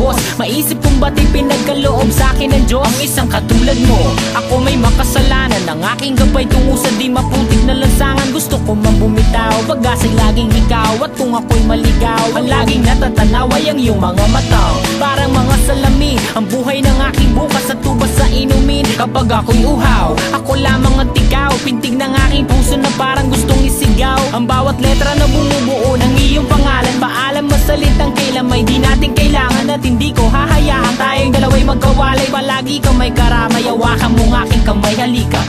lubos. Maisip kung ba't pinagkaloob sa'kin ng Diyos ang isang katulad mo. Ako may makasalanan, ang aking gabay tungo sa di maputik na lansangan. Gusto ko man bumitaw, pag-asa'y laging ikaw. At kung ako'y maligaw, ang laging natatanaw ay ang iyong mga mata. Parang mga salamin, ang buhay ng aking bukas at tubas sa inumin. Kapag ako'y uhaw, ako lamang at ikaw. Pintig ng aking puso na parang gustong isigaw. Ang bawat letra na bumubuo ng iyong pangalan. Paalam masalitang kailan may di natin kailangan. At hindi ko hahayaan tayong dalawa'y magkawalay. Palagi ka may karamay, hawakan mong aking kamay, halika.